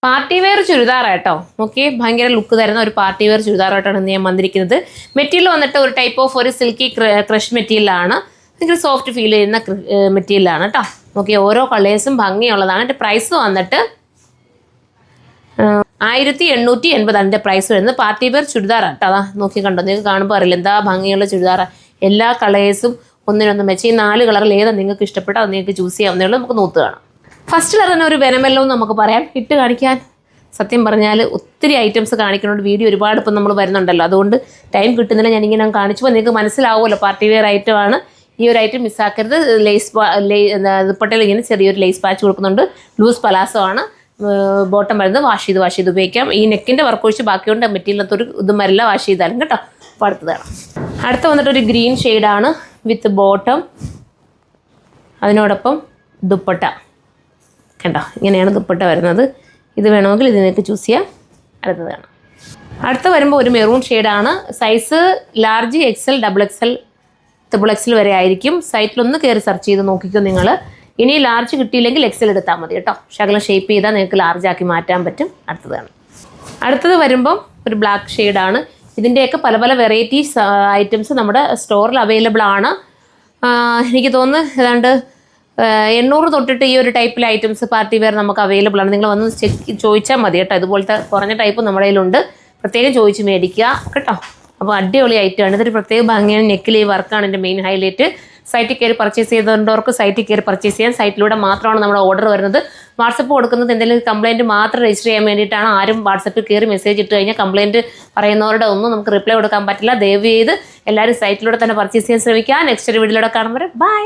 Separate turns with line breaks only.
Party wear ചുരിദാറാട്ടോ. Okay, ഭയങ്കര look തരുന്ന ഒരു പാർട്ടി വെയർ ചുരിദാറായിട്ടാണ് ഇന്ന് ഞാൻ വന്നിരിക്കുന്നത്. മെറ്റീരിയൽ വന്നിട്ട് ഒരു ടൈപ്പ് ഓഫ് ഒരു സിൽക്കി ക്രഷ് മെറ്റീരിയലാണ്. ഭയങ്കര സോഫ്റ്റ് ഫീൽ ചെയ്യുന്ന മെറ്റീരിയലാണ് കേട്ടോ. ഓക്കെ, ഓരോ കളേഴ്സും ഭംഗിയുള്ളതാണ്. എൻ്റെ പ്രൈസ് വന്നിട്ട് 1880 അതിൻ്റെ പ്രൈസ് വരുന്നത്. പാർട്ടി വെയർ ചുരിദാറാണ് കേട്ടോ. അതാ നോക്കി കണ്ടോ, നിങ്ങൾക്ക് കാണുമ്പോൾ അറിയില്ല എന്താ ഭംഗിയുള്ള ചുരിദാറാണ്. എല്ലാ കളേഴ്സും ഒന്നിനൊന്നും വെച്ച് ഈ 4 കളറിൽ ഏതാണ് നിങ്ങൾക്ക് ഇഷ്ടപ്പെട്ടോ അത് നിങ്ങൾക്ക് ചൂസ് ചെയ്യാവുന്നേ ഉള്ളൂ. നമുക്ക് നോത്ത് കാണാം. ഫസ്റ്റ് കളർ തന്നെ ഒരു വെനമെല്ലോ എന്ന് നമുക്ക് പറയാം. ഇട്ട് കാണിക്കാൻ സത്യം പറഞ്ഞാൽ ഒത്തിരി ഐറ്റംസ് കാണിക്കുന്നുണ്ട്. വീഡിയോ ഒരുപാട് ഇപ്പം നമ്മൾ വരുന്നുണ്ടല്ലോ, അതുകൊണ്ട് ടൈം കിട്ടുന്നില്ല. ഞാനിങ്ങനെ കാണിച്ചപ്പോൾ നിങ്ങൾക്ക് മനസ്സിലാവുമല്ലോ പാർട്ടി വെയർ ഐറ്റമാണ്. ഈ ഒരു ഐറ്റം മിസ്സാക്കരുത്. ദുപ്പട്ടയിൽ ഇങ്ങനെ ചെറിയൊരു ലേസ് പാച്ച് കൊടുക്കുന്നുണ്ട്. ലൂസ് പലാസോ ആണ്. ബോട്ടം വരുന്നത് വാഷ് ചെയ്ത് ഉപയോഗിക്കാം. ഈ നെക്കിൻ്റെ വർക്ക് ഒഴിച്ച് ബാക്കിയുണ്ട് മെറ്റീരിയലത്തൊരു ഇതും വരില്ല വാഷ് ചെയ്താലും കേട്ടോ. അപ്പോൾ അടുത്തതാണ്. അടുത്ത വന്നിട്ടൊരു ഗ്രീൻ ഷെയ്ഡാണ് വിത്ത് ബോട്ടം, അതിനോടൊപ്പം ദുപ്പട്ട. കണ്ടോ, ഇങ്ങനെയാണ് ദുപ്പട്ട വരുന്നത്. ഇത് വേണമെങ്കിൽ ഇത് നിങ്ങൾക്ക് ചൂസ് ചെയ്യാം. അടുത്തതാണ്. അടുത്ത വരുമ്പോൾ ഒരു മെറൂൺ ഷെയ്ഡാണ്. Size large, XL, XXL, XXL വരെ ആയിരിക്കും. സൈറ്റിലൊന്ന് കയറി സെർച്ച് ചെയ്ത് നോക്കിക്കോ നിങ്ങൾ. ഇനി ലാർജ് കിട്ടിയില്ലെങ്കിൽ XL എടുത്താൽ മതി കേട്ടോ. ശകലം ഷേപ്പ് ചെയ്താൽ നിങ്ങൾക്ക് ലാർജാക്കി മാറ്റാൻ പറ്റും. അടുത്തത് വരുമ്പം ഒരു ബ്ലാക്ക് ഷെയ്ഡാണ്. ഇതിൻ്റെയൊക്കെ പല പല വെറൈറ്റീസ് ഐറ്റംസ് നമ്മുടെ സ്റ്റോറിൽ അവൈലബിൾ ആണ്. എനിക്ക് തോന്നുന്നു ഏതാണ്ട് 800 തൊട്ടിട്ട് ഈ ഒരു ടൈപ്പിലെ ഐറ്റംസ് പാർട്ടി വെയർ നമുക്ക് അവൈലബിൾ ആണ്. നിങ്ങൾ വന്ന് ചോദിച്ചാൽ മതി കേട്ടോ. ഇതുപോലത്തെ കുറഞ്ഞ ടൈപ്പ് നമ്മുടെ കയ്യിലുണ്ട്. പ്രത്യേകം ചോദിച്ച് മേടിക്കുക കേട്ടോ. അപ്പോൾ അടിപൊളി ഐറ്റമാണ്. ഇതൊരു പ്രത്യേക ഭംഗിയാണ്. നെക്കിൽ ഈ വർക്കാണ് എൻ്റെ മെയിൻ ഹൈലൈറ്റ്. സൈറ്റിൽ കയറി പർച്ചേസ് ചെയ്തവർക്ക് സൈറ്റിൽ കയറി പർച്ചേസ് ചെയ്യാൻ. സൈറ്റിലൂടെ മാത്രമാണ് നമ്മുടെ ഓർഡർ വരുന്നത്. വാട്സപ്പ് കൊടുക്കുന്നത് എന്തെങ്കിലും കംപ്ലയിൻറ്റ് മാത്രം രജിസ്റ്റർ ചെയ്യാൻ വേണ്ടിയിട്ടാണ്. ആരും വാട്സപ്പിൽ കയറി മെസ്സേജ് ഇട്ട് കഴിഞ്ഞാൽ കംപ്ലയിൻറ്റ് പറയുന്നവരുടെ ഒന്നും നമുക്ക് റിപ്ലൈ കൊടുക്കാൻ പറ്റില്ല. ദയവ് ചെയ്ത് എല്ലാവരും സൈറ്റിലൂടെ തന്നെ പർച്ചേസ് ചെയ്യാൻ ശ്രമിക്കുക. നെക്സ്റ്റ് ഒരു വീഡിയോയിലൂടെ കാണുമ്പോൾ ബൈ.